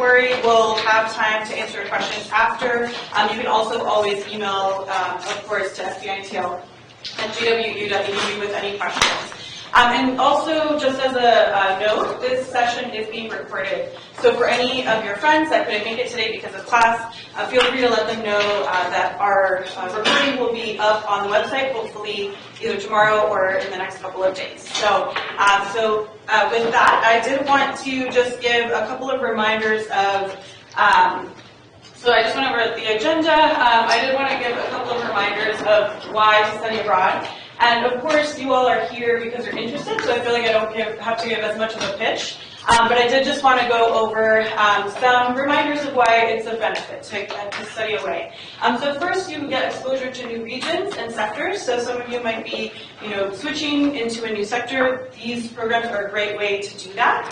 worry, we'll have time to answer your questions after. You can also always email, of course, to sbintl@gweu.edu with any questions. And also, just as a note, this session is being recorded. So for any of your friends that couldn't make it today because of class, feel free to let them know that our recording will be up on the website, hopefully either tomorrow or in the next couple of days. So, with that, I did want to just give a couple of reminders of so I just went over the agenda. I did want to give a couple of reminders of why to study abroad. And of course, you all are here because you're interested, so I feel like I don't have to give as much of a pitch. But I did just want to go over some reminders of why it's a benefit to study away. So first, you get exposure to new regions and sectors. So some of you might be, switching into a new sector. These programs are a great way to do that.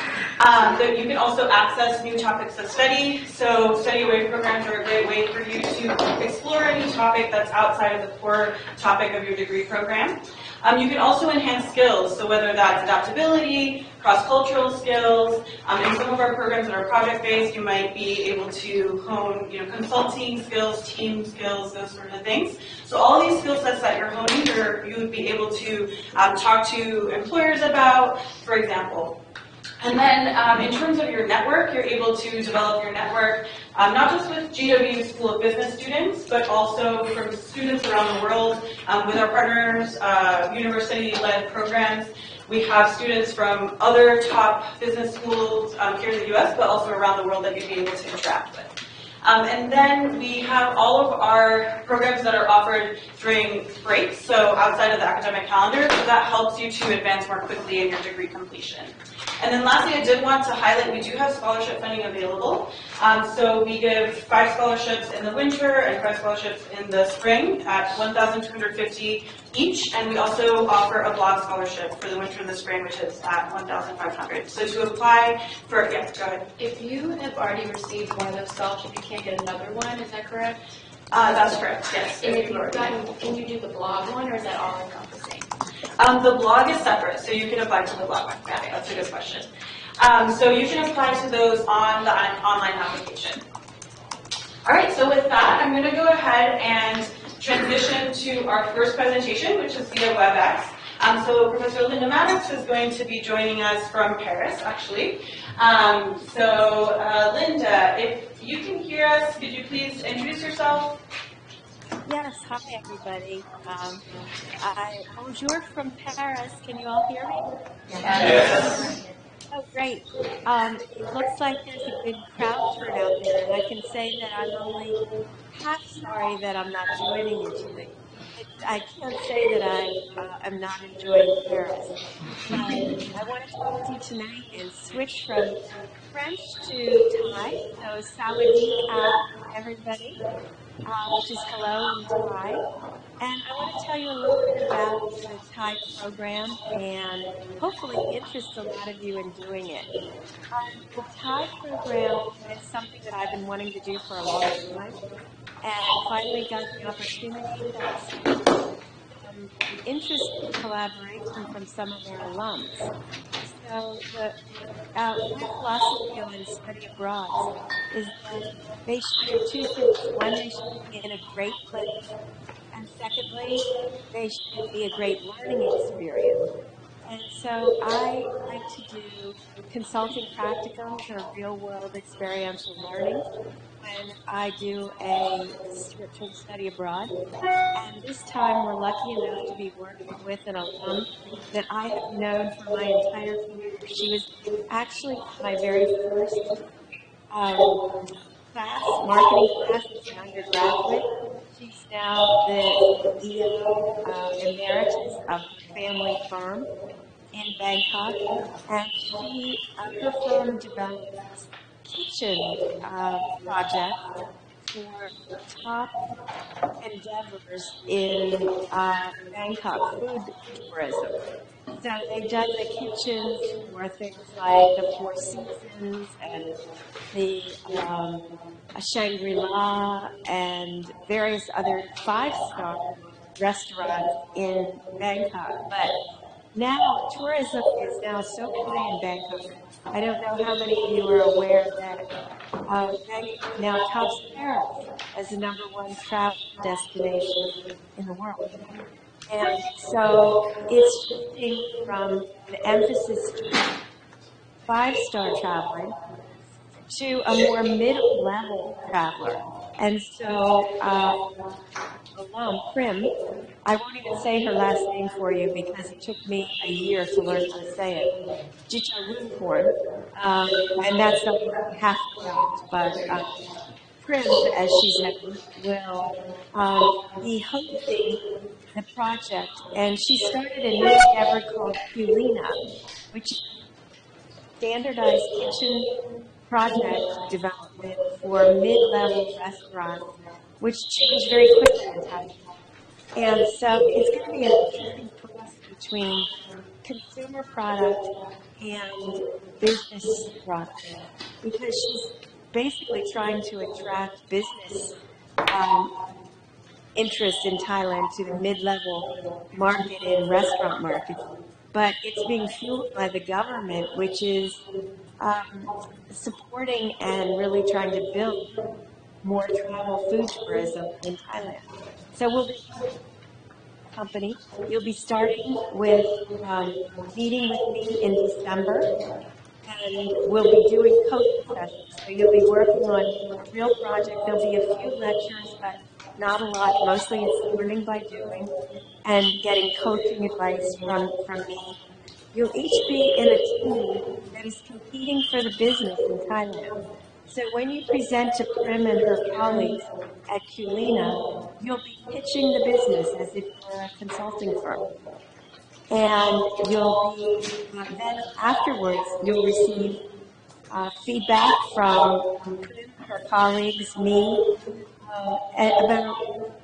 You can also access new topics of study. So study away programs are a great way for you to explore a new topic that's outside of the core topic of your degree program. You can also enhance skills, so whether that's adaptability, cross-cultural skills. In some of our programs that are project-based, you might be able to hone, consulting skills, team skills, those sort of things. So all these skill sets that you're honing, you would be able to talk to employers about, for example. And then in terms of your network, you're able to develop your network not just with GW School of Business students, but also from students around the world with our partners, university-led programs. We have students from other top business schools here in the US, but also around the world that you'd be able to interact with. And then we have all of our programs that are offered during breaks, so outside of the academic calendar, so that helps you to advance more quickly in your degree completion. And then lastly, I did want to highlight we do have scholarship funding available. So we give 5 scholarships in the winter and 5 scholarships in the spring at $1,250 each. And we also offer a blog scholarship for the winter and the spring, which is at $1,500. So to apply for, yes, go ahead. If you have already received one of those scholarships, you can't get another one, is that correct? That's correct, yes. And if you've gotten, can you do the blog one, or is that all encompassing? The blog is separate, so you can apply to the blog one. Okay, that's a good question. So you can apply to those on the online application. All right, so with that, I'm going to go ahead and transition to our first presentation, which is via WebEx. So Professor Linda Maddox is going to be joining us from Paris, actually. Linda, if you can hear us, could you please introduce yourself? Yes, hi everybody. Bonjour from Paris. Can you all hear me? Yes. Oh, great. It looks like there's a good crowd turnout there, and I can say that I'm only half sorry that I'm not joining you today. I can't say that I am not enjoying Paris. I want to talk to you tonight and switch from French to Thai. So, sawadee everybody, which is hello in Thai. And I want to tell you a little bit about the Thai program and hopefully interest a lot of you in doing it. The Thai program is something that I've been wanting to do for a long time, and I finally got the opportunity thanks to interest and collaboration from some of our alums. So my philosophy on study abroad is that they should do 2 things. One, they should be in a great place, and secondly, they should be a great learning experience. And so I like to do consulting practicums or real-world experiential learning when I do a spiritual study abroad. And this time we're lucky enough to be working with an alum that I have known for my entire career. She was actually my very first marketing class as an undergraduate. She's now the EO emeritus of her family firm in Bangkok, and her firm develops kitchen projects for top endeavors in Bangkok food tourism. So they've done the kitchens for things like the Four Seasons and the Shangri-La and various other 5-star restaurants in Bangkok. But now tourism is now so high in Bangkok. I don't know how many of you are aware that ranked now tops Paris as the #1 travel destination in the world. And so it's shifting from an emphasis to five-star traveling to a more middle-level traveler. And so alum, Prim, I won't even say her last name for you because it took me a year to learn how to say it. Jita, and that's not half correct, but Prim, as she's known, will be hosting the project, and she started a new endeavor called Culina, which is standardized kitchen project development for mid-level restaurants, which changed very quickly in Thailand. And so it's going to be an interesting cross between consumer product and business product, because she's basically trying to attract business interest in Thailand to the mid-level market and restaurant market. But it's being fueled by the government, which is supporting and really trying to build more travel food tourism in Thailand. So we'll be a company. You'll be starting with meeting with me in December, and we'll be doing coaching sessions. So you'll be working on a real project. There'll be a few lectures, but not a lot. Mostly it's learning by doing and getting coaching advice from me. You'll each be in a team that is competing for the business in Thailand. So when you present to Prim and her colleagues at Culina, you'll be pitching the business as if you're a consulting firm. And you'll be, then afterwards, you'll receive feedback from Prim, her colleagues, me, about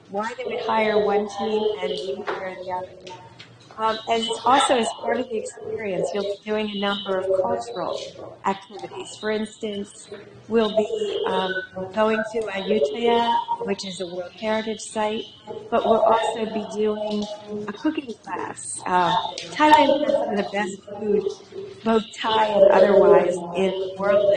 why they would hire one team and leave the other. Also, as part of the experience, you'll be doing a number of cultural activities. For instance, we'll be going to Ayutthaya, which is a World Heritage Site, but we'll also be doing a cooking class. Thailand has some of the best food, both Thai and otherwise, in the world,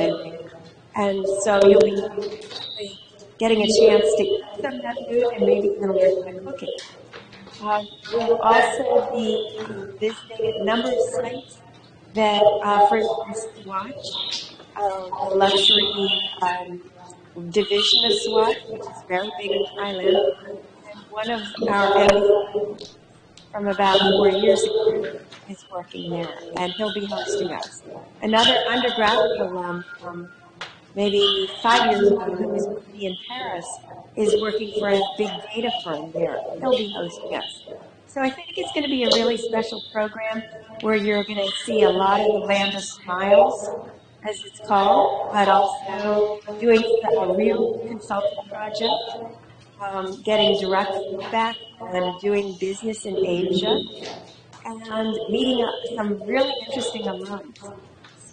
and so you'll be getting a chance to eat some of that food and maybe even learn how to cook it. We'll also be visiting a number of sites that, for instance, Swatch, the luxury division of Swatch, which is very big in Thailand. And one of our MBAs from about 4 years ago is working there, and he'll be hosting us. Another undergraduate alum from maybe 5 years ago who was with me in Paris is working for a big data firm there. He'll be hosting us. So I think it's going to be a really special program where you're going to see a lot of the land of smiles, as it's called, but also doing a real consulting project, getting direct feedback on doing business in Asia, and meeting up some really interesting alums.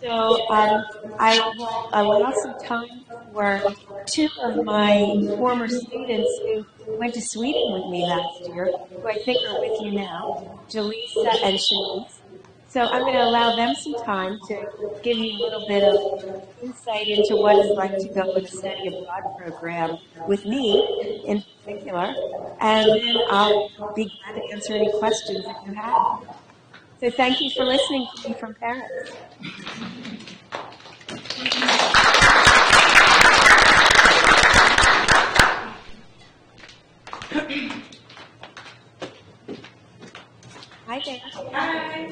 So I will allow some time for two of my former students who went to Sweden with me last year, who I think are with you now, Jaleesa and Shanice. So I'm going to allow them some time to give you a little bit of insight into what it's like to go on a study abroad program with me in particular, and then I'll be glad to answer any questions that you have. So thank you for listening to me from Paris. Hi there. Hi.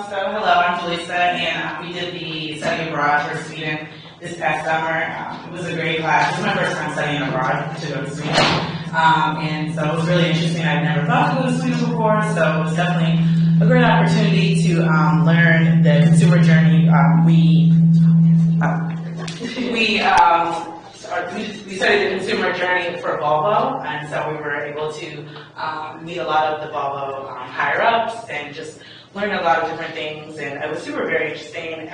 So hello, I'm Jaleesa, and we did the study abroad for Sweden this past summer. It was a great class. It was my first time studying abroad to go to Sweden. And so it was really interesting. I'd never thought to go to Sweden before, so it was definitely a great opportunity to learn the consumer journey. We studied the consumer journey for Volvo, and so we were able to meet a lot of the Volvo higher ups and just learn a lot of different things, and it was very interesting.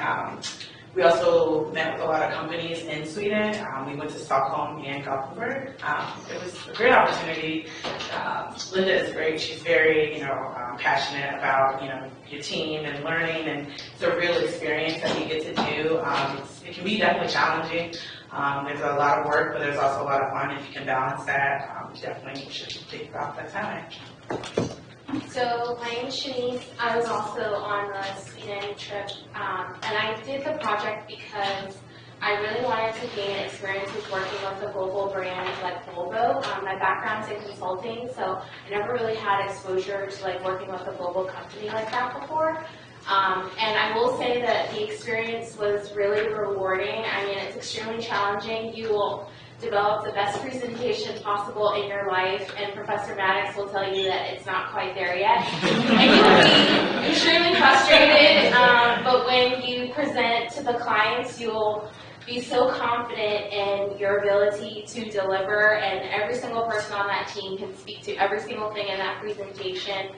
We also met with a lot of companies in Sweden. We went to Stockholm and Gothenburg. It was a great opportunity. Linda is great. She's very, passionate about, your team and learning, and it's a real experience that you get to do. It can be definitely challenging. There's a lot of work, but there's also a lot of fun. If you can balance that, you definitely should think about that time. So my name is Shanice. I was also on the Sweden trip, and I did the project because I really wanted to gain experience with working with a global brand like Volvo. My background's in consulting, so I never really had exposure to working with a global company like that before. And I will say that the experience was really rewarding. I mean, it's extremely challenging. You will develop the best presentation possible in your life, and Professor Maddox will tell you that it's not quite there yet. And you will be extremely frustrated, but when you present to the clients, you'll be so confident in your ability to deliver, and every single person on that team can speak to every single thing in that presentation,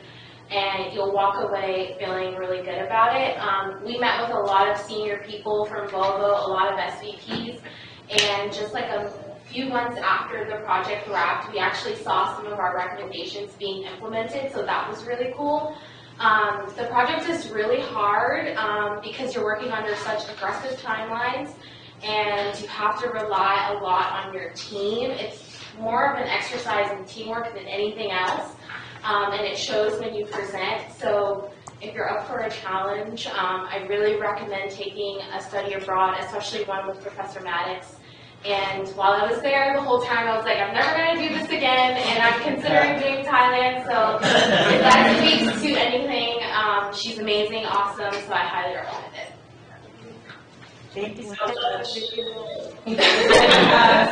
and you'll walk away feeling really good about it. We met with a lot of senior people from Volvo, a lot of SVPs, and just like a few months after the project wrapped, we actually saw some of our recommendations being implemented, so that was really cool. The project is really hard because you're working under such aggressive timelines, and you have to rely a lot on your team. It's more of an exercise in teamwork than anything else, and it shows when you present. So if you're up for a challenge, I really recommend taking a study abroad, especially one with Professor Maddox. And while I was there the whole time, I was like, I'm never going to do this again, and I'm considering doing Thailand, so if that speaks to anything, she's amazing, awesome, so I highly recommend it. Thank you so much.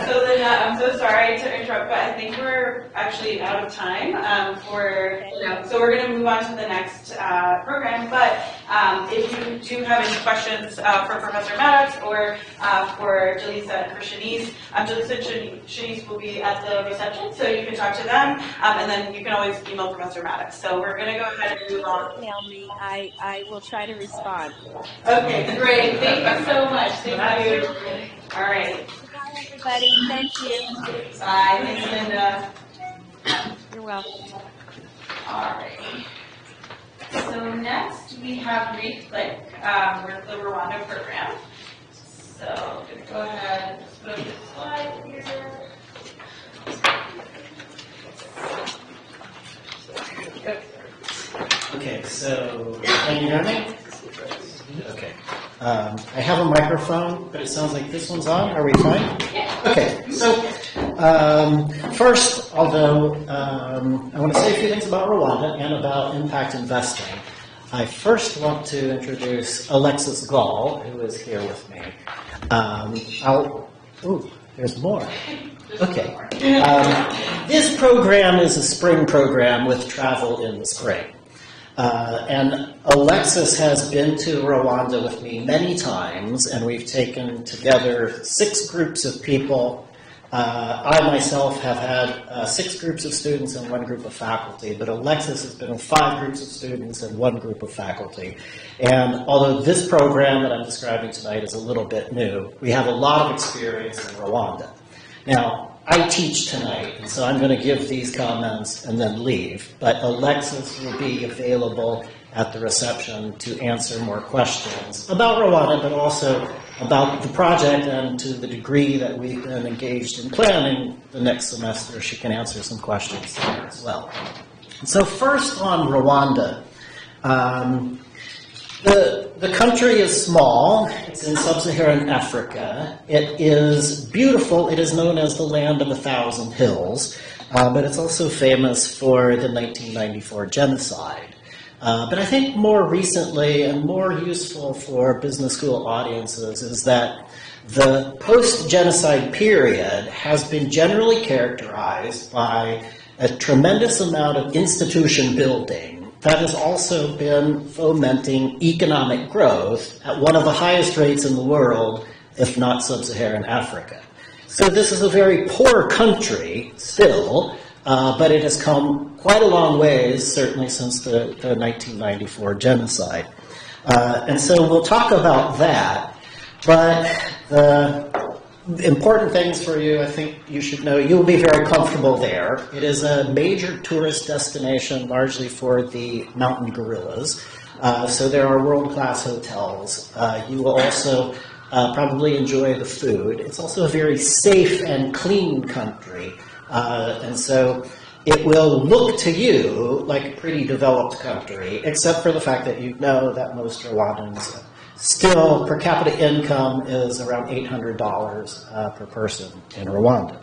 So then, I'm so sorry to interrupt, but I think we're actually out of time so we're going to move on to the next program. But if you do have any questions for Professor Maddox or for Jaleesa and for Shanice, Jaleesa and Shanice will be at the reception, so you can talk to them, and then you can always email Professor Maddox. So we're going to go ahead and move on. Email me. I will try to respond. Okay, great. Thank you so much. Thank you. All right. Bye, everybody. Thank you. Bye. Thanks, Linda. You're welcome. All right. So next we have Reed Click with the Rwanda program. So I'm going to go ahead and just put up this slide here. Okay, so can you hear me? Okay. I have a microphone, but it sounds like this one's on. Are we fine? Okay, so first, although I want to say a few things about Rwanda and about impact investing, I first want to introduce Alexis Gall, who is here with me. There's more. Okay. This program is a spring program with travel in the spring. And Alexis has been to Rwanda with me many times, and we've taken together 6 groups of people. I myself have had 6 groups of students and 1 group of faculty, but Alexis has been with 5 groups of students and 1 group of faculty. And although this program that I'm describing tonight is a little bit new, we have a lot of experience in Rwanda. Now, I teach tonight, and so I'm going to give these comments and then leave, but Alexis will be available at the reception to answer more questions about Rwanda, but also about the project, and to the degree that we've been engaged in planning the next semester, she can answer some questions there as well. So first on Rwanda. The country is small. It's in sub-Saharan Africa. It is beautiful. It is known as the land of 1,000 hills, but it's also famous for the 1994 genocide. But I think more recently and more useful for business school audiences is that the post-genocide period has been generally characterized by a tremendous amount of institution building that has also been fomenting economic growth at one of the highest rates in the world, if not sub-Saharan Africa. So this is a very poor country still, but it has come quite a long ways, certainly since the 1994 genocide. And so we'll talk about that. But the important things for you, I think you should know, you'll be very comfortable there. It is a major tourist destination, largely for the mountain gorillas. So there are world-class hotels. You will also probably enjoy the food. It's also a very safe and clean country. And so it will look to you like a pretty developed country, except for the fact that you know that most Rwandans still, per capita income is around $800 per person in Rwanda.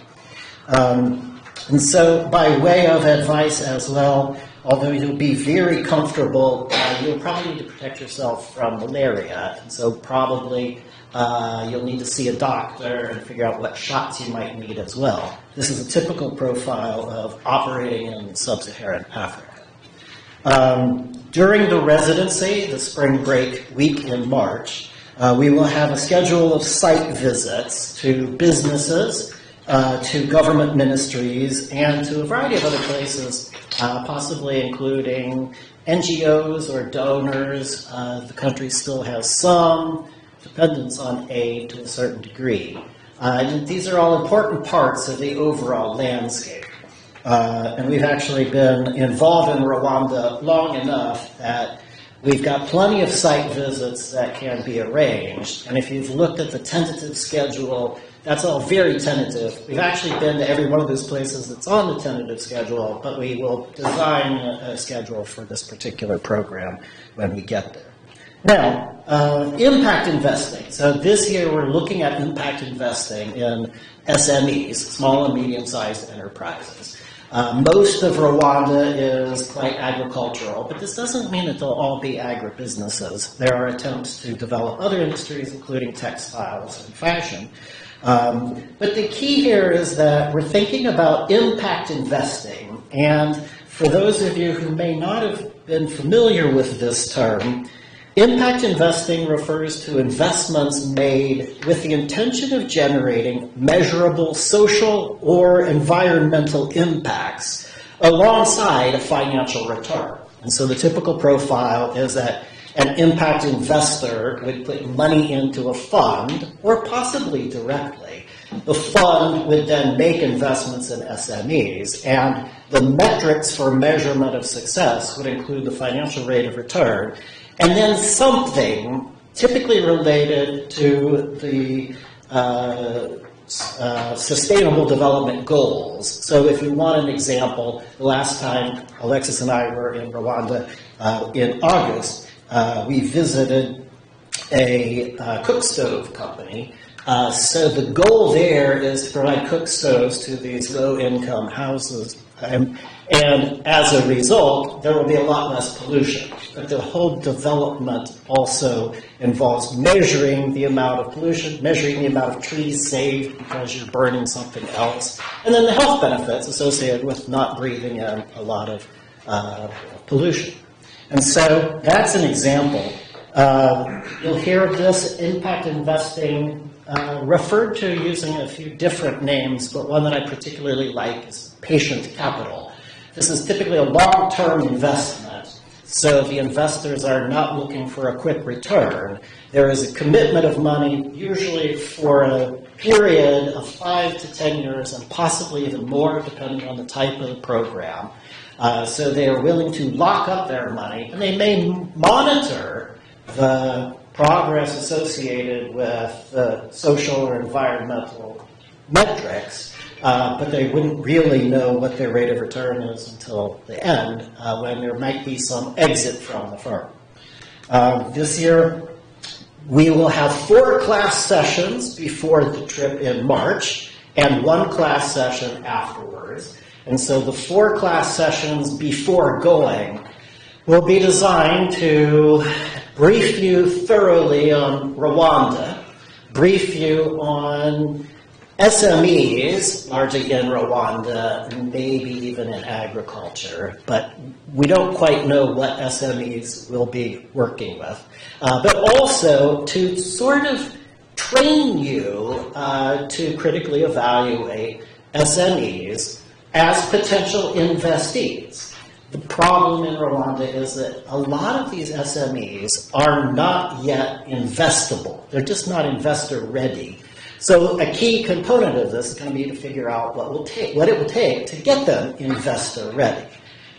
And so by way of advice as well, although you'll be very comfortable, you'll probably need to protect yourself from malaria. And so probably you'll need to see a doctor and figure out what shots you might need as well. This is a typical profile of operating in sub-Saharan Africa. During the residency, the spring break week in March, we will have a schedule of site visits to businesses, to government ministries, and to a variety of other places, possibly including NGOs or donors. The country still has some dependence on aid to a certain degree. And these are all important parts of the overall landscape. And we've actually been involved in Rwanda long enough that we've got plenty of site visits that can be arranged. And if you've looked at the tentative schedule, that's all very tentative. We've actually been to every one of those places that's on the tentative schedule, but we will design a schedule for this particular program when we get there. Now, impact investing. So this year we're looking at impact investing in SMEs, small and medium-sized enterprises. Most of Rwanda is quite agricultural, but this doesn't mean that they'll all be agribusinesses. There are attempts to develop other industries, including textiles and fashion. But the key here is that we're thinking about impact investing, and for those of you who may not have been familiar with this term, impact investing refers to investments made with the intention of generating measurable social or environmental impacts alongside a financial return. And so the typical profile is that an impact investor would put money into a fund, or possibly directly. The fund would then make investments in SMEs, and the metrics for measurement of success would include the financial rate of return, and then something typically related to the sustainable development goals. So if you want an example, the last time Alexis and I were in Rwanda in August, we visited a cook stove company. So the goal there is to provide cook stoves to these low-income houses. And as a result, there will be a lot less pollution. But the whole development also involves measuring the amount of pollution, measuring the amount of trees saved because you're burning something else, and then the health benefits associated with not breathing in a lot of pollution. And so that's an example. You'll hear this impact investing referred to using a few different names, but one that I particularly like is patient capital. This is typically a long-term investment, so the investors are not looking for a quick return. There is a commitment of money, usually for a period of 5 to 10 years, and possibly even more, depending on the type of the program. So they are willing to lock up their money, and they may monitor the progress associated with social or environmental metrics, but they wouldn't really know what their rate of return is until the end, when there might be some exit from the firm. This year, we will have 4 class sessions before the trip in March, and 1 class session afterwards. And so the 4 class sessions before going will be designed to brief you thoroughly on Rwanda, brief you on SMEs, largely in Rwanda, and maybe even in agriculture, but we don't quite know what SMEs we'll be working with. But also to sort of train you to critically evaluate SMEs as potential investees. The problem in Rwanda is that a lot of these SMEs are not yet investable. They're just not investor ready. So a key component of this is going to be to figure out what it will take to get them investor ready.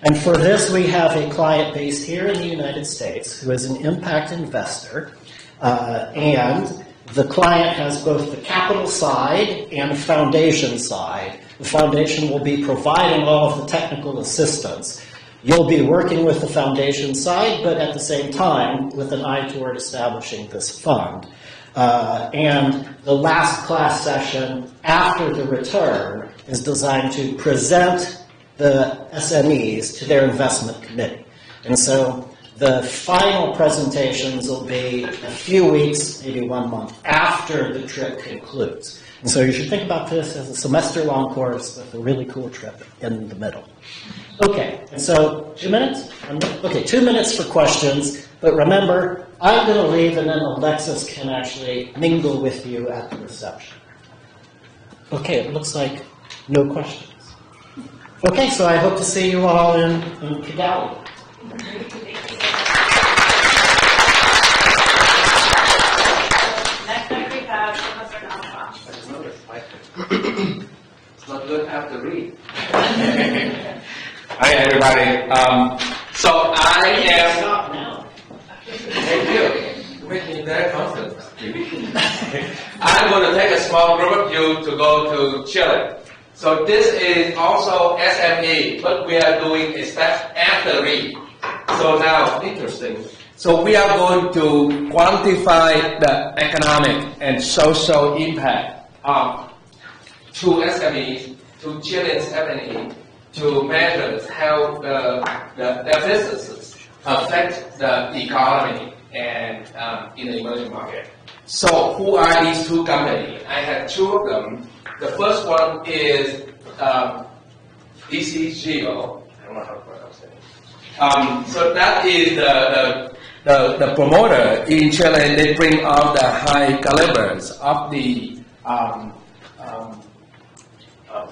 And for this, we have a client based here in the United States who is an impact investor, and the client has both the capital side and the foundation side. The foundation will be providing all of the technical assistance. You'll be working with the foundation side, but at the same time with an eye toward establishing this fund. And the last class session after the return is designed to present the SMEs to their investment committee. And so the final presentations will be a few weeks, maybe 1 month after the trip concludes. And so you should think about this as a semester-long course with a really cool trip in the middle. Okay, and so 2 minutes? Okay, 2 minutes for questions, but remember, I'm going to leave and then Alexis can actually mingle with you at the reception. Okay, it looks like no questions. Okay, so I hope to see you all in Kigali. Next up we have Professor Nalpa. I just noticed, it's not good after read. Hi, everybody. So I am. Stop now. Thank you. You're making me very confident. I'm going to take a small group of you to go to Chile. So this is also SME, but we are doing a step after read. So now, interesting. So we are going to quantify the economic and social impact to SMEs, to Chilean SME, to measure how their businesses affect the economy and in the emerging market. So who are these two companies? I have two of them. The first one is DCGO. I don't know how to pronounce it. So that is the promoter in Chile. They bring out the high calibers of the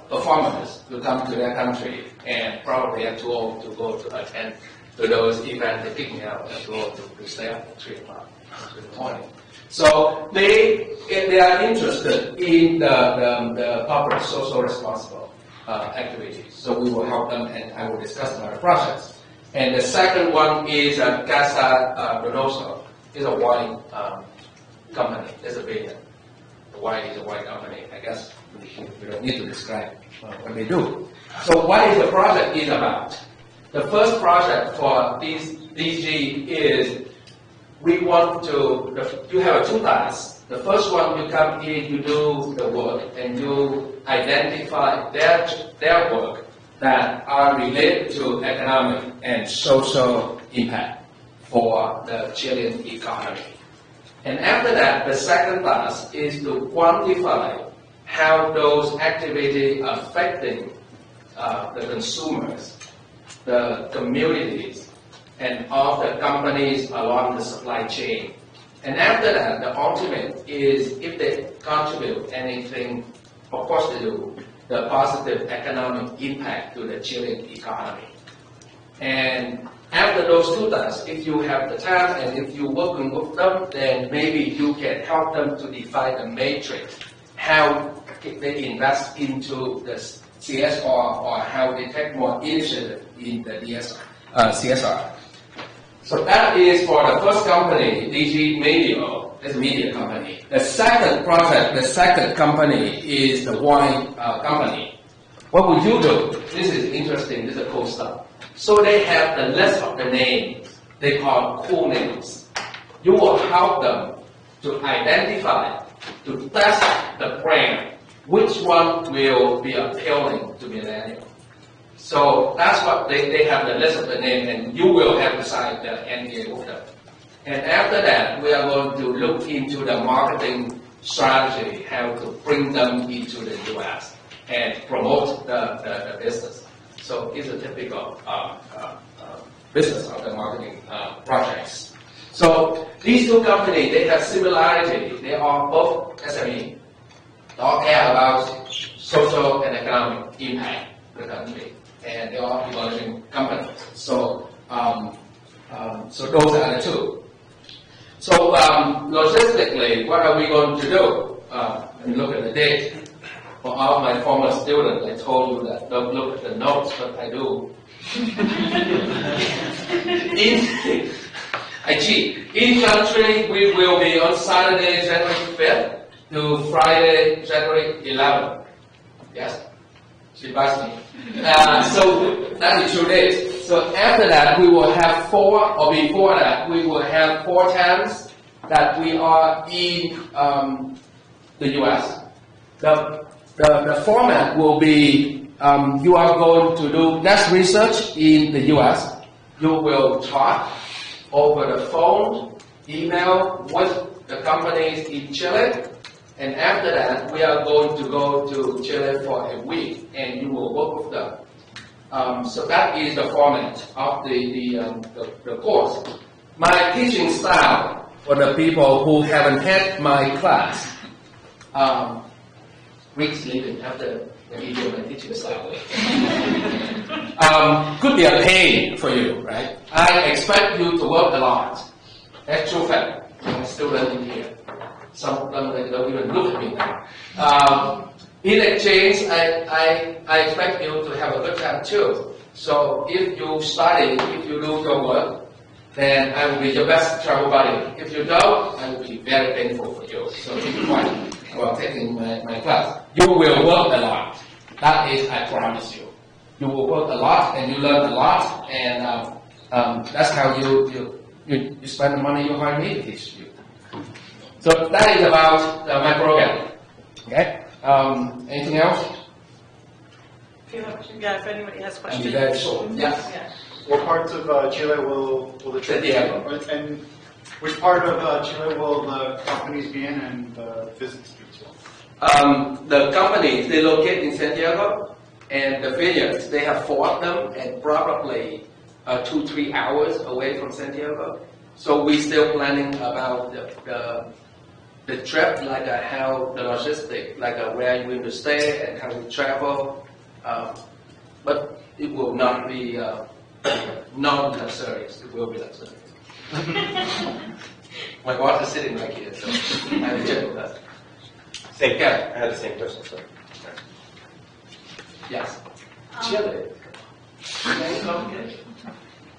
performers to come to their country, and probably are too old to go to attend to those events. They pick me out and go to stay up at 3 o'clock in the morning. So they are interested in the corporate social responsible activities. So we will help them, and I will discuss my projects. And the second one is Casa Donoso. It's a wine company. It's a big wine is a wine company. I guess we don't need to describe what they do. So what is the project is about? The first project for DG is we want to, you have two tasks. The first one, you come in, you do the work, and you identify their work that are related to economic and social impact for the Chilean economy. And after that, the second task is to quantify how those activities are affecting the consumers, the communities, and all the companies along the supply chain. And after that, the ultimate is if they contribute anything, of course they do, the positive economic impact to the Chilean economy. And after those two tasks, if you have the time and if you're working with them, then maybe you can help them to define a matrix, how they invest into the CSR or how they take more initiative in the CSR. So that is for the first company, DG Medio, it's a media company. The second project, the second company is the wine company. What would you do? This is interesting, this is a cool stuff. So they have the list of the names, they call cool names. You will help them to identify, to test the brand, which one will be appealing to millennials. So that's what they have the list of the name, and you will have to sign the NDA with them. And after that, we are going to look into the marketing strategy, how to bring them into the U.S. and promote the business. So it's a typical business of the marketing projects. So these two companies, they have similarity. They are both SME. They all care about social and economic impact of the country. and they are emerging companies. So, so those are the two. So logistically, what are we going to do? Let me look at the date. For all my former students, I told you that don't look at the notes, but I do. In country, we will be on Saturday, January 5th to Friday, January 11th. Yes? She buys me. So that is 2 days. So after that, we will have 4, or before that, we will have 4 times that we are in the U.S. The format will be you are going to do desk research in the U.S. You will talk over the phone, email with the companies in Chile, and after that, we are going to go to Chile for a week, and you will work with them. So that is the format of the course. My teaching style, for the people who haven't had my class, weeks leaving after the video my teaching style, could be a pain for you, right? I expect you to work a lot. That's true fact. I'm still learning here. Some of them they don't even look at me now. In exchange, I expect you to have a good time too. So if you study, if you do your work, then I will be your best travel buddy. If you don't, I will be very painful for you. So keep in mind while taking my class. You will work a lot. That is, I promise you. You will work a lot and you learn a lot, and that's how you spend the money you hire me to teach you. So that is about my program. Okay. Anything else? If anybody has questions. I'm very short. Yes. Yeah. What parts of Chile will the trip be in? And which part of Chile will the companies be in and the physics be as well? The companies, they locate in Santiago, and the vineyards, they have 4 of them, and probably 2-3 hours away from Santiago. So we're still planning about the trip, like how the logistics, like where you're going to stay and how we travel. But it will not be non-luxurious. It will be luxurious. My boss is sitting right here, so I'm check with that. I had the same question, sir. Yes. Chile.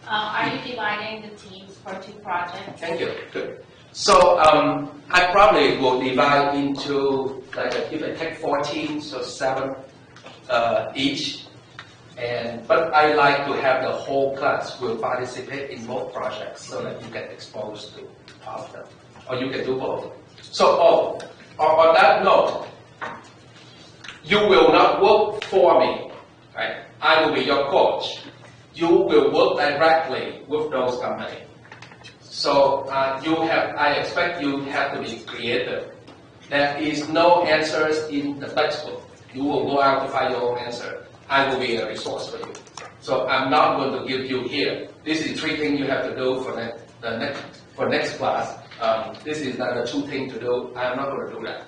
Are you dividing the teams for 2 projects? Thank you. Good. So I probably will divide into, like, if I take 14, so 7 each. But I like to have the whole class will participate in both projects so that you get exposed to all of them. Or you can do both. So on that note, you will not work for me, right? I will be your coach. You will work directly with those companies. So I expect you have to be creative. There is no answers in the textbook. You will go out to find your own answer. I will be a resource for you. So I'm not going to give you here. This is 3 things you have to do for next class. This is not the 2 things to do. I'm not going to do that.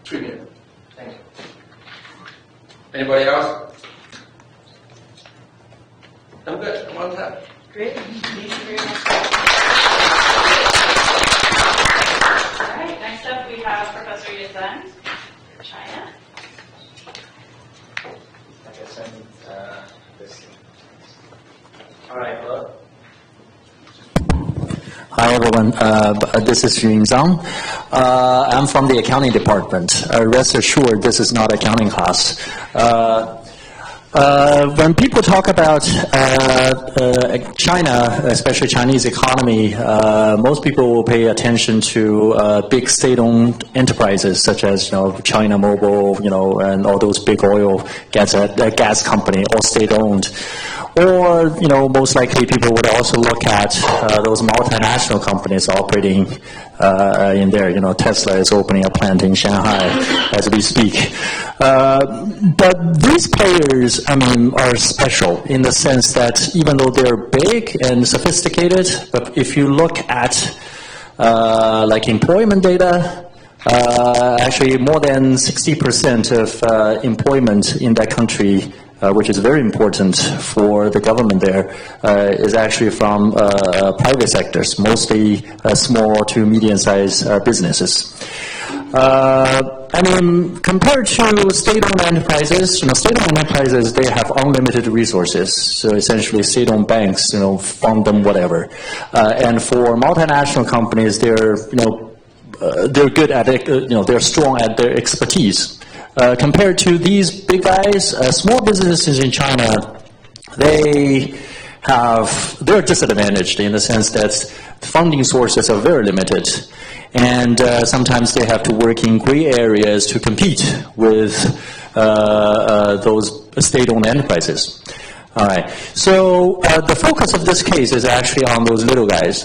3 minutes. Thank you. Anybody else? I'm good. I'm on time. Great. Thank you very much. All right. Next up, we have Professor Yazan from China. I guess this. All right, hello. Hi everyone, this is Yun Zhang. I'm from the accounting department. Rest assured, this is not accounting class. When people talk about China, especially Chinese economy, most people will pay attention to big state-owned enterprises such as China Mobile, and all those big oil gas company, all state-owned. Or, most likely people would also look at those multinational companies operating in there. Tesla is opening a plant in Shanghai as we speak. But these players, are special in the sense that even though they're big and sophisticated, but if you look at like employment data, actually more than 60% of employment in that country which is very important for the government there, is actually from private sectors, mostly small to medium-sized businesses. I mean, compared to state-owned enterprises, state-owned enterprises, they have unlimited resources. So essentially, state-owned banks, fund them whatever. And for multinational companies, they're good at it. They're strong at their expertise. Compared to these big guys, small businesses in China, they're disadvantaged in the sense that funding sources are very limited. And sometimes they have to work in gray areas to compete with those state-owned enterprises. All right. So the focus of this case is actually on those little guys,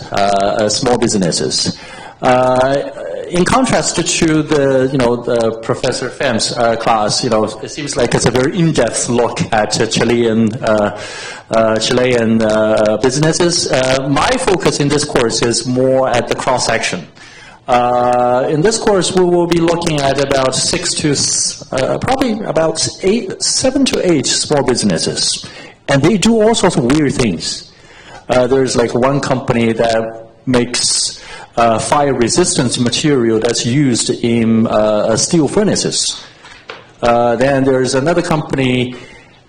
small businesses. In contrast to the Professor Phem's class, it seems like it's a very in-depth look at Chilean businesses. My focus in this course is more at the cross-section. In this course, we will be looking at about 7 to 8 small businesses, and they do all sorts of weird things. There's like one company that makes fire-resistant material that's used in steel furnaces. Then there's another company.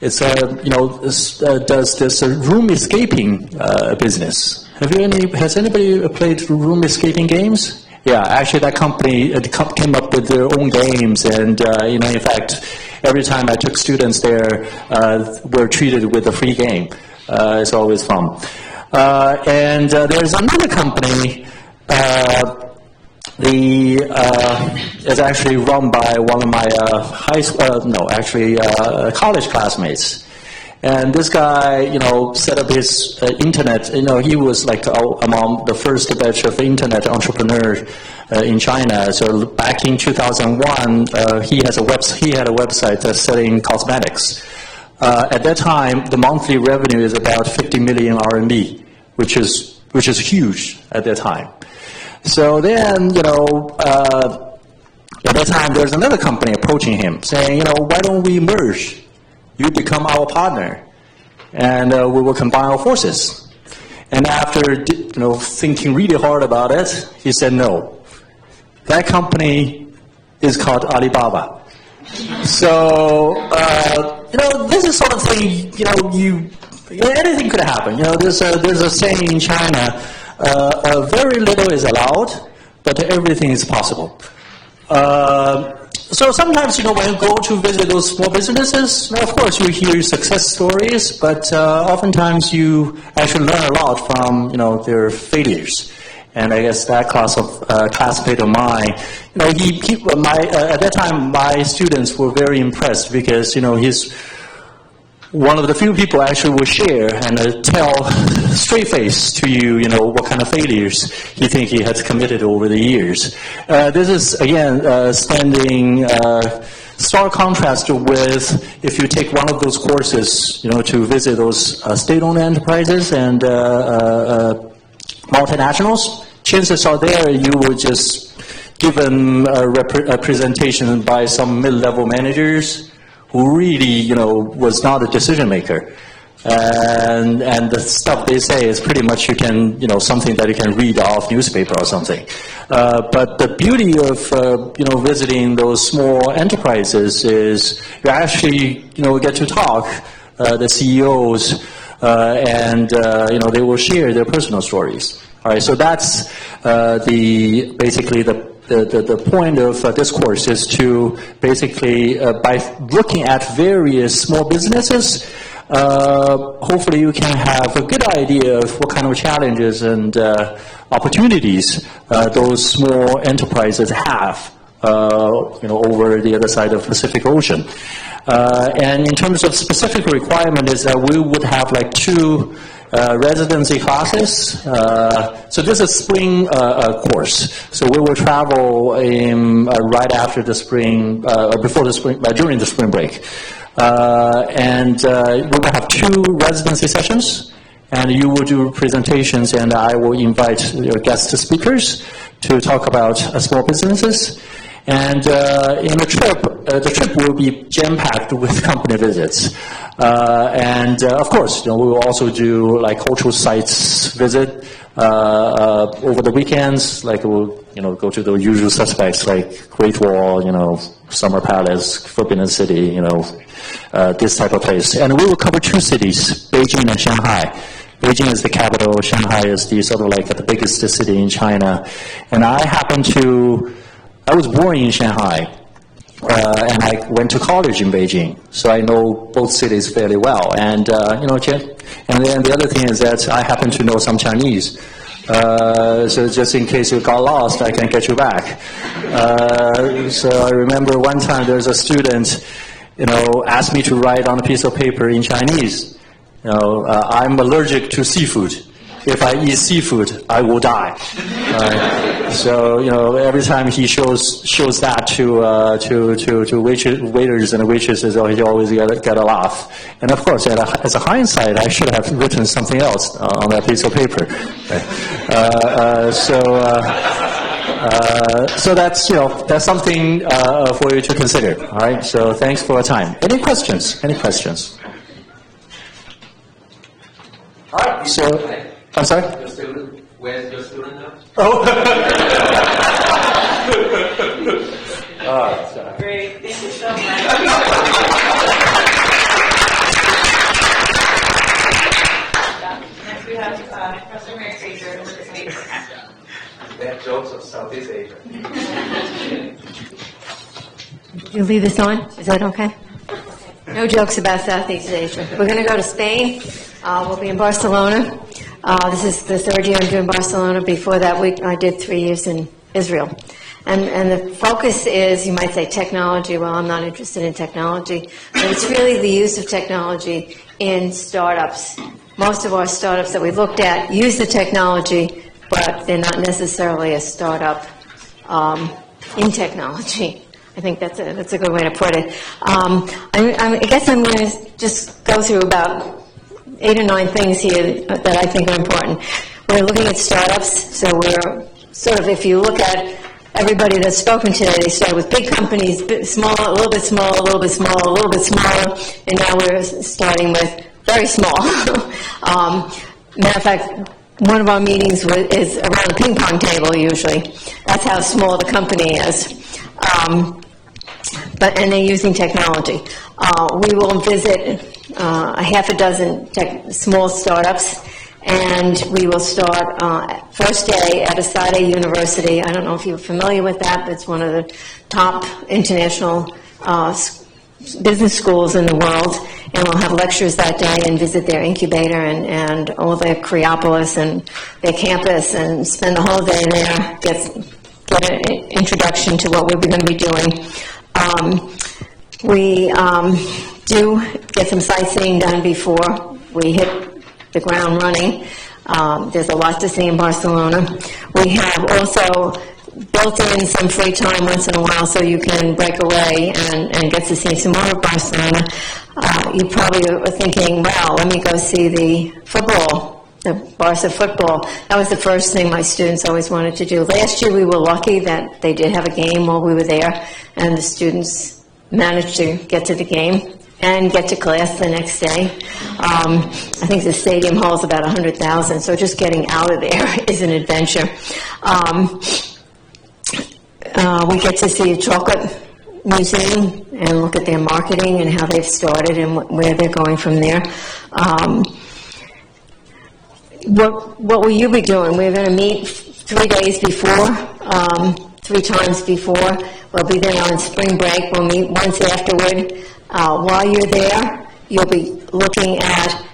It's does this room escaping business. Has anybody played room escaping games? Yeah, actually that company came up with their own games, and in fact, every time I took students there, we're treated with a free game. It's always fun. And there's another company. It's actually run by one of my college classmates. And this guy, set up his internet. He was like among the first batch of internet entrepreneurs in China. So back in 2001, he had a website selling cosmetics. At that time, the monthly revenue is about 50 million RMB, which is huge at that time. So then, at that time, there's another company approaching him, saying, why don't we merge? You become our partner, and we will combine our forces. And after thinking really hard about it, he said no. That company is called Alibaba. So this is sort of thing. Anything could happen. There's a saying in China: very little is allowed, but everything is possible. So sometimes, when you go to visit those small businesses, of course you hear success stories, but oftentimes you actually learn a lot from, their failures. And I guess that classmate of mine, at that time my students were very impressed because, he's one of the few people actually will share and tell straight face to you, what kind of failures he think he has committed over the years. This is, again, standing stark contrast with if you take one of those courses, to visit those state-owned enterprises and multinationals. Chances are there you will just given a presentation by some mid-level managers who really, was not a decision maker. And the stuff they say is pretty much something that you can read off newspaper or something. But the beauty of, visiting those small enterprises is you actually, get to talk, the CEOs, and, they will share their personal stories. All right, so that's basically the point of this course is to basically, by looking at various small businesses, hopefully you can have a good idea of what kind of challenges and opportunities those small enterprises have, over the other side of the Pacific Ocean. And in terms of specific requirement is that we would have like 2 residency classes. So this is spring course. So we will travel right after the spring, before the spring, during the spring break. And we will have 2 residency sessions, and you will do presentations, and I will invite your guest speakers to talk about small businesses. And in the trip will be jam-packed with company visits. And of course, we will also do like cultural sites visit over the weekends. Like we'll go to the usual suspects like Great Wall, Summer Palace, Forbidden City, this type of place. And we will cover 2 cities, Beijing and Shanghai. Beijing is the capital, Shanghai is the sort of like the biggest city in China. And I was born in Shanghai, and I went to college in Beijing, so I know both cities fairly well. And, and then the other thing is that I happen to know some Chinese. So just in case you got lost, I can get you back. So I remember one time there was a student, asked me to write on a piece of paper in Chinese. I'm allergic to seafood. If I eat seafood, I will die. So every time he shows that to waiters and waitresses, he always get a laugh. And of course, as a hindsight, I should have written something else on that piece of paper. So that's something for you to consider. All right. So thanks for your time. Any questions? All right. So. I'm sorry? Where's your student now? Oh. Great, thank you so much. Next we have Professor Mary Fraser with the State Program. Bad jokes of Southeast Asia. Did you leave this on? Is that okay? No jokes about Southeast Asia. We're going to go to Spain. We'll be in Barcelona. This is the 3rd year I'm doing Barcelona. Before that week, I did 3 years in Israel. And the focus is, you might say, technology. Well, I'm not interested in technology. But it's really the use of technology in startups. Most of our startups that we looked at use the technology, but they're not necessarily a startup in technology. I think that's a good way to put it. I guess I'm going to just go through about 8 or 9 things here that I think are important. We're looking at startups, so we're sort of, if you look at everybody that's spoken today, they start with big companies, small, a little bit small, a little bit small, a little bit smaller, and now we're starting with very small. Matter of fact, one of our meetings is around a ping pong table usually. That's how small the company is. And they're using technology. We will visit a half a dozen small startups, and we will start first day at Asade University. I don't know if you're familiar with that, but it's one of the top international business schools in the world, and we'll have lectures that day and visit their incubator and all their Creopolis and their campus and spend the whole day there, get an introduction to what we're going to be doing. We do get some sightseeing done before we hit the ground running. There's a lot to see in Barcelona. We have also built in some free time once in a while so you can break away and get to see some more of Barcelona. You probably are thinking, wow, let me go see the football, the Barca football. That was the first thing my students always wanted to do. Last year we were lucky that they did have a game while we were there, and the students managed to get to the game and get to class the next day. I think the stadium holds about 100,000, so just getting out of there is an adventure. We get to see a chocolate museum and look at their marketing and how they've started and where they're going from there. What will you be doing? We're going to meet 3 days before, 3 times before. We'll be there on spring break. We'll meet once afterward. While you're there, you'll be looking at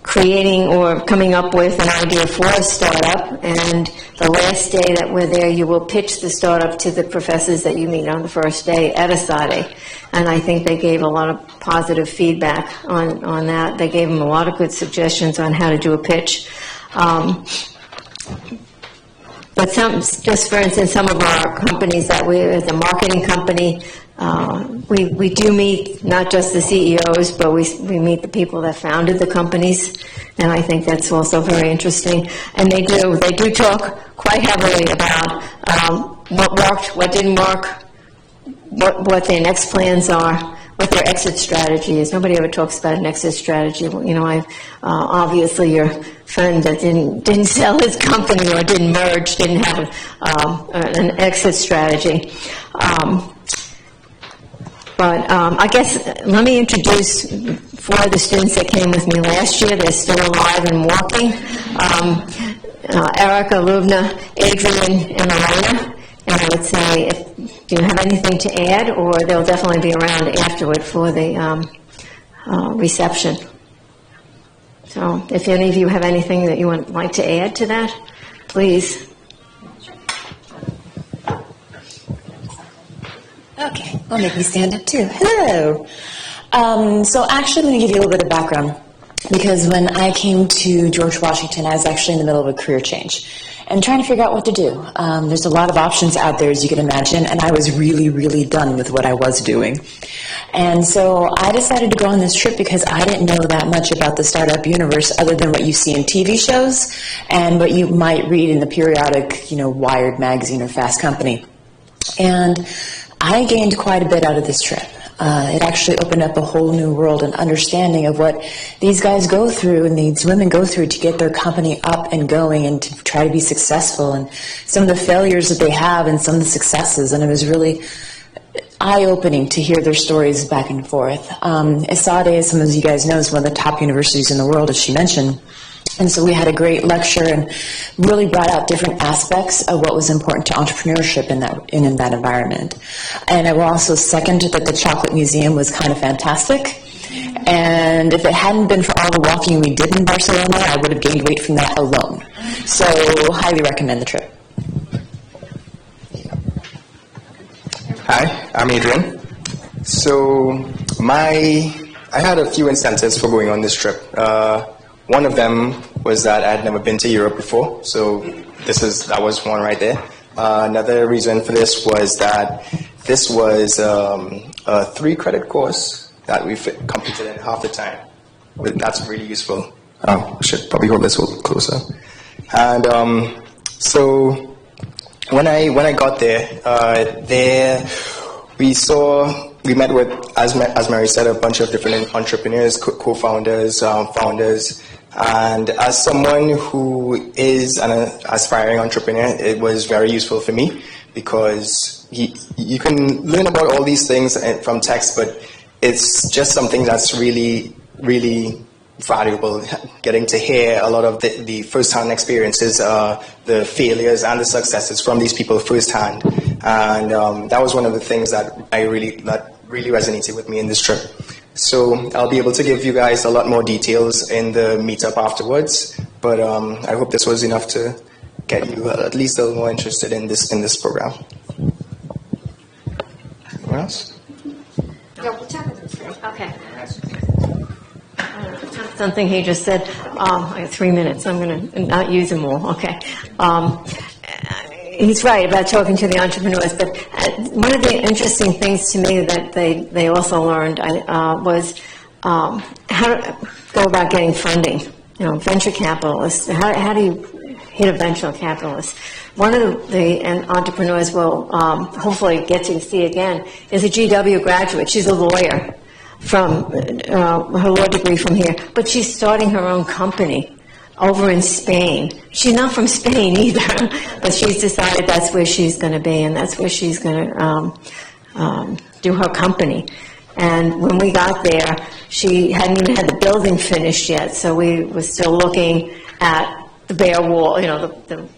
creating or coming up with an idea for a startup, and the last day that we're there, you will pitch the startup to the professors that you meet on the first day at Asade. And I think they gave a lot of positive feedback on that. They gave them a lot of good suggestions on how to do a pitch. But just for instance, some of our companies that as a marketing company, we do meet not just the CEOs, but we meet the people that founded the companies, and I think that's also very interesting. And they do talk quite heavily about what worked, what didn't work, what their next plans are. what their exit strategy is. Nobody ever talks about an exit strategy. You know, obviously your friend that didn't sell his company or didn't merge didn't have an exit strategy. But I guess let me introduce 4 of the students that came with me last year. They're still alive and walking. Erica, Lubna, Adrian, and Elena. And I would say, do you have anything to add, or they'll definitely be around afterward for the reception. So if any of you have anything that you would like to add to that, please. Okay, well, make me stand up too. Hello. So actually, I'm going to give you a little bit of background, because when I came to George Washington, I was actually in the middle of a career change and trying to figure out what to do. There's a lot of options out there, as you can imagine, and I was really, really done with what I was doing. And so I decided to go on this trip because I didn't know that much about the startup universe other than what you see in TV shows and what you might read in the periodic, you know, Wired magazine or Fast Company. And I gained quite a bit out of this trip. It actually opened up a whole new world and understanding of what these guys go through and these women go through to get their company up and going and to try to be successful, and some of the failures that they have and some of the successes. And it was really eye-opening to hear their stories back and forth. ESADE, as some of you guys know, is one of the top universities in the world, as she mentioned. And so we had a great lecture and really brought out different aspects of what was important to entrepreneurship in that environment. And I will also second that the Chocolate Museum was kind of fantastic. And if it hadn't been for all the walking we did in Barcelona, I would have gained weight from that alone. So highly recommend the trip. Hi, I'm Adrian. So I had a few incentives for going on this trip. One of them was that I had never been to Europe before, so that was one right there. Another reason for this was that this was a 3-credit course that we completed in half the time. That's really useful. I should probably hold this a little closer. And so when I got there, we met with, as Mary said, a bunch of different entrepreneurs, co-founders, founders. And as someone who is an aspiring entrepreneur, it was very useful for me because you can learn about all these things from text, but it's just something that's really, really valuable, getting to hear a lot of the first-hand experiences, the failures and the successes from these people firsthand. And that was one of the things that really resonated with me in this trip. So I'll be able to give you guys a lot more details in the meetup afterwards, but I hope this was enough to get you at least a little more interested in this program. Anyone else? Okay. Something he just said. I have 3 minutes. I'm going to not use them all. Okay. He's right about talking to the entrepreneurs, but one of the interesting things to me that they also learned was how to go about getting funding. You know, venture capitalists. How do you hit a venture capitalist? One of the entrepreneurs will hopefully get to see again is a GW graduate. She's a lawyer from her law degree from here, but she's starting her own company over in Spain. She's not from Spain either, but she's decided that's where she's going to be, and that's where she's going to do her company. And when we got there, she hadn't even had the building finished yet, so we were still looking at the bare wall, you know, the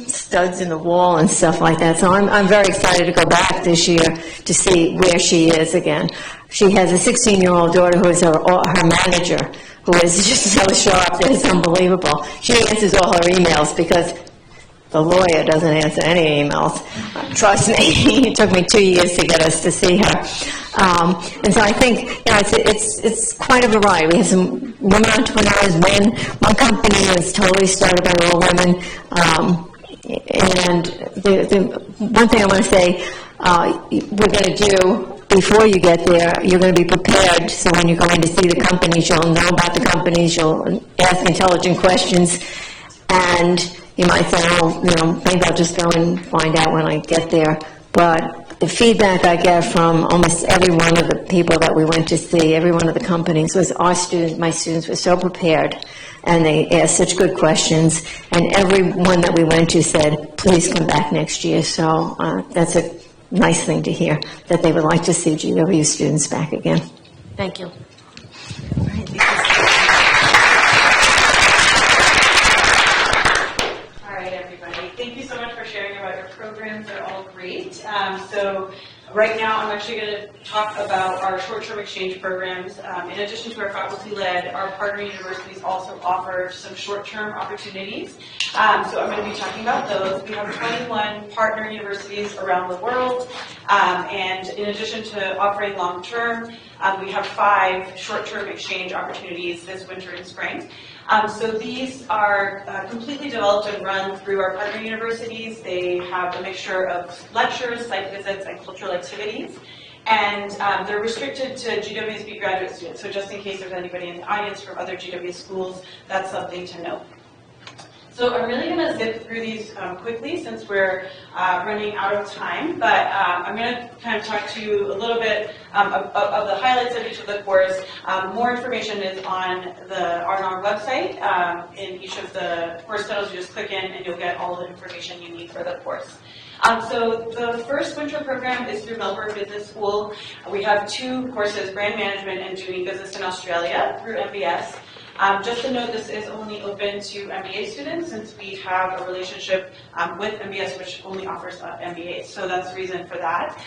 studs in the wall and stuff like that. So I'm very excited to go back this year to see where she is again. She has a 16-year-old daughter who is her manager, who is just so sharp that it's unbelievable. She answers all her emails because the lawyer doesn't answer any emails. Trust me, it took me 2 years to get us to see her. And so I think, you know, it's quite a variety. We have some women entrepreneurs. One company is totally started by all women. And the one thing I want to say, we're going to do before you get there, you're going to be prepared, so when you're going to see the companies, you'll know about the companies, you'll ask intelligent questions, and you might say, oh, you know, maybe I'll just go and find out when I get there. But the feedback I get from almost every one of the people that we went to see, every one of the companies, was my students were so prepared, and they asked such good questions, and every one that we went to said, please come back next year. So that's a nice thing to hear, that they would like to see GW students back again. Thank you. All right, everybody. Thank you so much for sharing about your programs. They're all great. So right now, I'm actually going to talk about our short-term exchange programs. In addition to our faculty-led, our partner universities also offer some short-term opportunities. So I'm going to be talking about those. We have 21 partner universities around the world. And in addition to offering long-term, we have 5 short-term exchange opportunities this winter and spring. So these are completely developed and run through our partner universities. They have a mixture of lectures, site visits, and cultural activities. And they're restricted to GWSB graduate students. So just in case there's anybody in the audience from other GW schools, that's something to know. So I'm really going to zip through these quickly since we're running out of time, but I'm going to kind of talk to you a little bit of the highlights of each of the course. More information is on our website. In each of the course titles, you just click in and you'll get all the information you need for the course. So the first winter program is through Melbourne Business School. We have 2 courses, Brand Management and doing Business in Australia through MBS. Just to note, this is only open to MBA students since we have a relationship with MBS, which only offers MBAs. So that's the reason for that.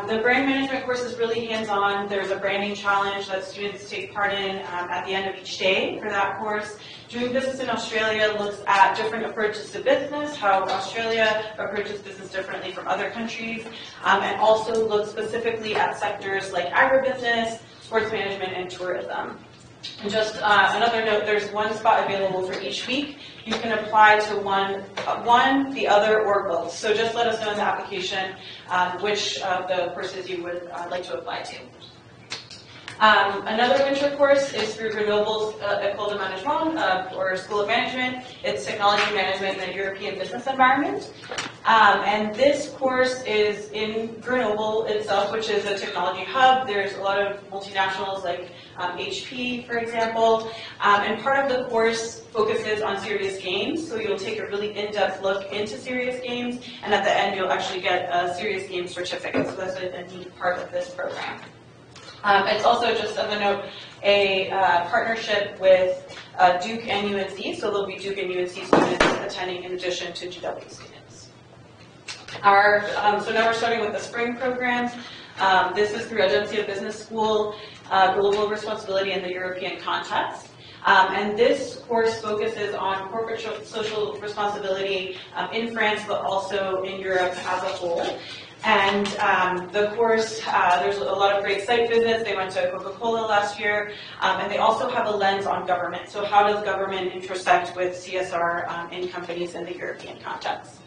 The brand management course is really hands-on. There's a branding challenge that students take part in at the end of each day for that course. Doing Business in Australia looks at different approaches to business, how Australia approaches business differently from other countries, and also looks specifically at sectors like agribusiness, sports management, and tourism. And just another note, there's 1 spot available for each week. You can apply to one, the other, or both. So just let us know in the application which of the courses you would like to apply to. Another winter course is through Grenoble's École de Management, or School of Management. It's Technology Management in a European Business Environment. And this course is in Grenoble itself, which is a technology hub. There's a lot of multinationals like HP, for example. And part of the course focuses on serious games. So you'll take a really in-depth look into serious games. And at the end, you'll actually get a serious games certificate. So that's a neat part of this program. It's also, just as a note, a partnership with Duke and UNC, so there'll be Duke and UNC students attending in addition to GW students. So now we're starting with the spring programs. This is through Agencia Business School, Global Responsibility in the European Context. And this course focuses on corporate social responsibility in France, but also in Europe as a whole. And the course, there's a lot of great site visits. They went to Coca-Cola last year, and they also have a lens on government. So how does government intersect with CSR in companies in the European context?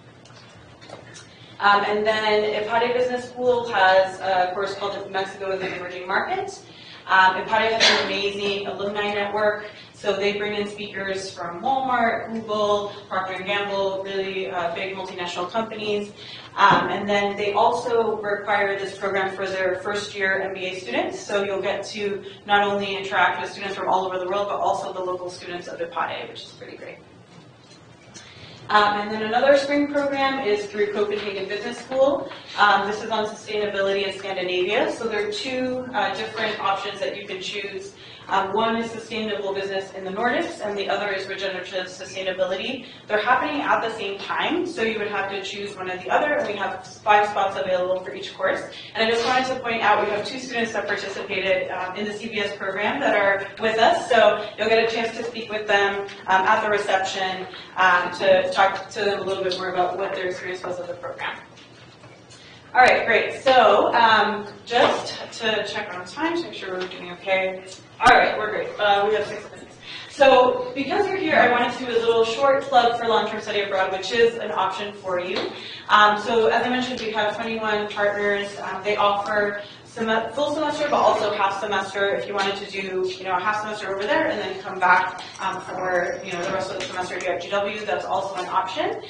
And then IPADE Business School has a course called Mexico as an Emerging Market. IPADE has an amazing alumni network. So they bring in speakers from Walmart, Google, Procter & Gamble, really big multinational companies. And then they also require this program for their first-year MBA students. So you'll get to not only interact with students from all over the world, but also the local students of IPADE, which is pretty great. And then another spring program is through Copenhagen Business School. This is on sustainability in Scandinavia. So there are 2 different options that you can choose. One is sustainable business in the Nordics, and the other is regenerative sustainability. They're happening at the same time, so you would have to choose one or the other, and we have 5 spots available for each course. And I just wanted to point out we have 2 students that participated in the CBS program that are with us, so you'll get a chance to speak with them at the reception to talk to them a little bit more about what their experience was of the program. All right, great. So just to check on time to make sure we're doing okay. All right, we're great. We have 6 minutes. So because you're here, I wanted to do a little short plug for long-term study abroad, which is an option for you. So as I mentioned, we have 21 partners. They offer full semester, but also half semester if you wanted to do, a half semester over there and then come back for, the rest of the semester here at GW. That's also an option.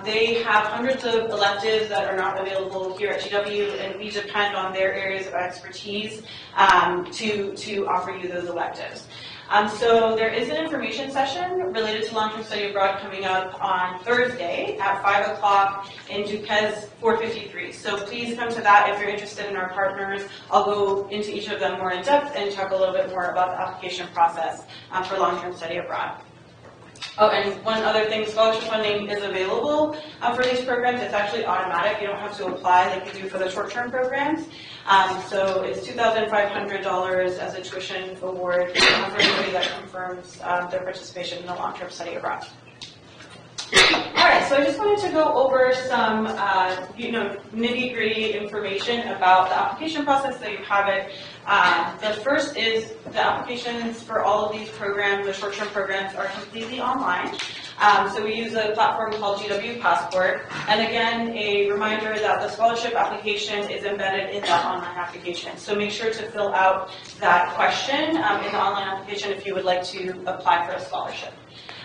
They have hundreds of electives that are not available here at GW, and we depend on their areas of expertise to offer you those electives. So there is an information session related to long-term study abroad coming up on Thursday at 5 o'clock in Duquesne 453. So please come to that if you're interested in our partners. I'll go into each of them more in depth and talk a little bit more about the application process for long-term study abroad. Oh, and one other thing, scholarship funding is available for these programs. It's actually automatic. You don't have to apply like you do for the short-term programs. So it's $2,500 as a tuition award for anybody that confirms their participation in the long-term study abroad. All right, so I just wanted to go over some, nitty-gritty information about the application process so you have it. The first is the applications for all of these programs, the short-term programs, are completely online. So we use a platform called GW Passport. And again, a reminder that the scholarship application is embedded in that online application. So make sure to fill out that question in the online application if you would like to apply for a scholarship.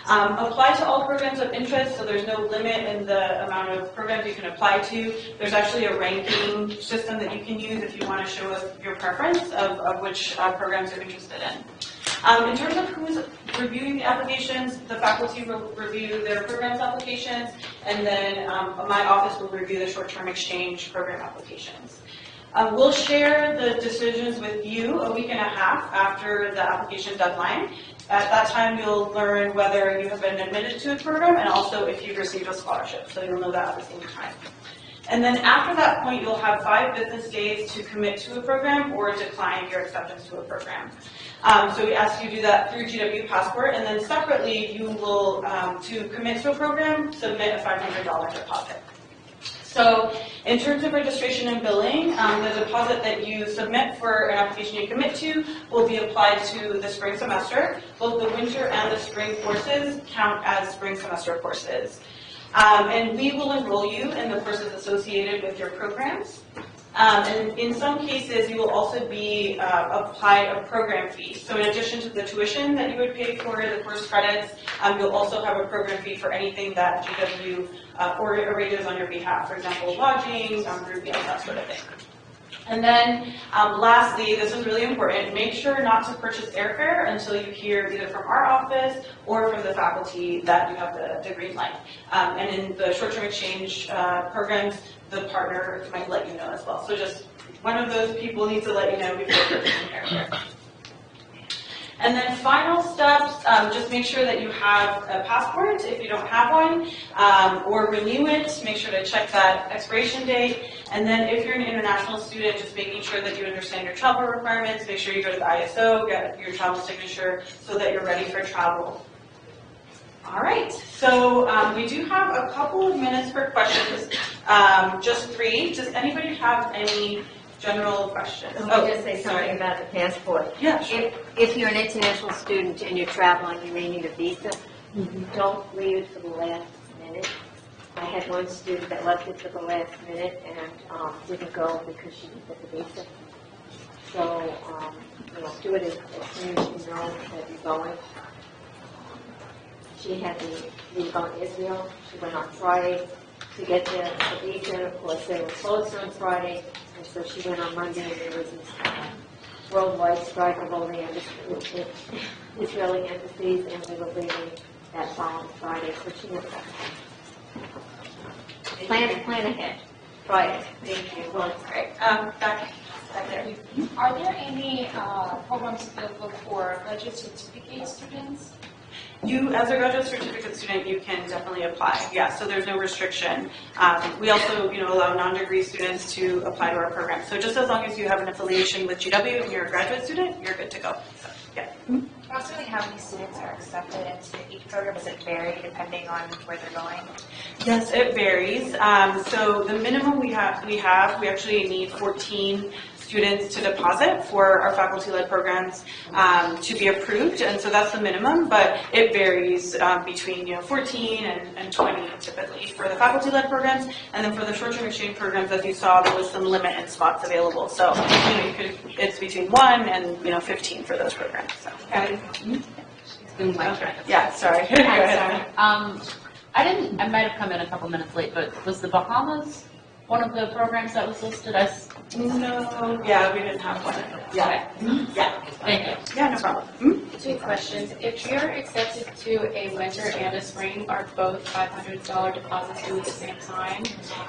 Apply to all programs of interest, so there's no limit in the amount of programs you can apply to. There's actually a ranking system that you can use if you want to show us your preference of which programs you're interested in. In terms of who's reviewing the applications, the faculty will review their programs applications, and then my office will review the short-term exchange program applications. We'll share the decisions with you a week and a half after the application deadline. At that time, you'll learn whether you have been admitted to a program and also if you've received a scholarship, so you'll know that at the same time. And then after that point, you'll have 5 business days to commit to a program or decline your acceptance to a program. So we ask you to do that through GW Passport, and then separately, you will, to commit to a program, submit a $500 deposit. So in terms of registration and billing, the deposit that you submit for an application you commit to will be applied to the spring semester. Both the winter and the spring courses count as spring semester courses. And we will enroll you in the courses associated with your programs. And in some cases, you will also be applied a program fee. So in addition to the tuition that you would pay for the course credits, you'll also have a program fee for anything that GW arranges on your behalf. For example, lodging, group meals, that sort of thing. And then lastly, this is really important, make sure not to purchase airfare until you hear either from our office or from the faculty that you have the green light. And in the short-term exchange programs, the partner might let you know as well. So just one of those people needs to let you know before purchasing airfare. And then final steps, just make sure that you have a passport if you don't have one, or renew it. Make sure to check that expiration date. And then if you're an international student, just making sure that you understand your travel requirements. Make sure you go to the ISO, get your travel signature so that you're ready for travel. All right, so we do have a couple of minutes for questions, just 3. Does anybody have any general questions? I'm going to say something about the passport. Yeah, sure. If you're an international student and you're traveling, you may need a visa. Don't leave it for the last minute. I had one student that left it for the last minute and didn't go because she didn't get the visa. So, do it as soon as you know that you're going. She had to leave on Israel. She went on Friday to get the visa. Of course, they were closed on Friday. And so she went on Monday, and there was this worldwide strike of all the Israeli embassies, and we were leaving that following Friday, so she never got back. Plan ahead. Friday. Thank you. Well, that's great. Back there. Are there any programs available for graduate certificate students? You, as a graduate certificate student, you can definitely apply. Yeah, so there's no restriction. We also, allow non-degree students to apply to our program. So just as long as you have an affiliation with GW and you're a graduate student, you're good to go. So, yeah. Approximately how many students are accepted into each program? Does it vary depending on where they're going? Yes, it varies. So the minimum we actually need 14 students to deposit for our faculty-led programs to be approved, and so that's the minimum, but it varies between 14 and 20 typically for the faculty-led programs, and then for the short-term exchange programs, as you saw, there was some limit in spots available. So it's between 1 and 15 for those programs. So. Yeah, sorry. Go ahead. I might have come in a couple minutes late, but was the Bahamas one of the programs that was listed? No, yeah, we didn't have one. Yeah. Yeah. Thank you. Yeah, no problem. 2 questions. If you're accepted to a winter and a spring, are both $500 deposits due at the same time?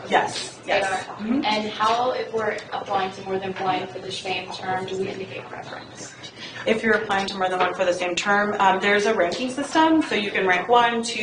Yes. They Yes. are. And how, if we're applying to more than one for the same term, do we indicate preference? If you're applying to more than one for the same term, there's a ranking system, so you can rank 1, 2,